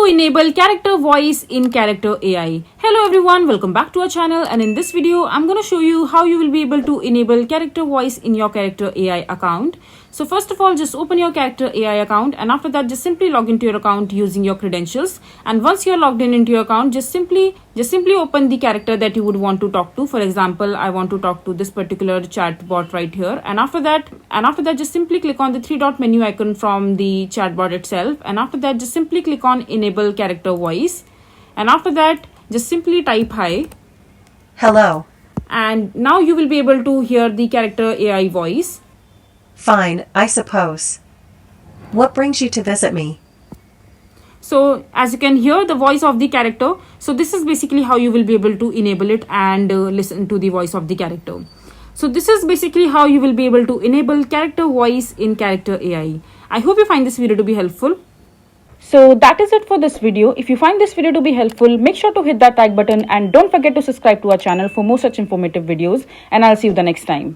to enable character voice in Character AI. Hello everyone, welcome back to our channel, and in this video I'm going to show you how you will be able to enable character voice in your Character AI account. So first of all, just open your Character AI account, and after that just simply log into your account using your credentials. And once you're logged in into your account, just simply open the character that you would want to talk to. For example, I want to talk to this particular chatbot right here, and after that just simply click on the three dot menu icon from the chatbot itself, and after that just simply click on enable character voice, and after that just simply type hi. Hello. And now you will be able to hear the Character AI voice. Fine, I suppose. What brings you to visit me? So as you can hear the voice of the character, so this is basically how you will be able to enable it and listen to the voice of the character. So this is basically how you will be able to enable character voice in Character AI. I hope you find this video to be helpful. So that is it for this video. If you find this video to be helpful, make sure to hit that like button and don't forget to subscribe to our channel for more such informative videos, and I'll see you the next time.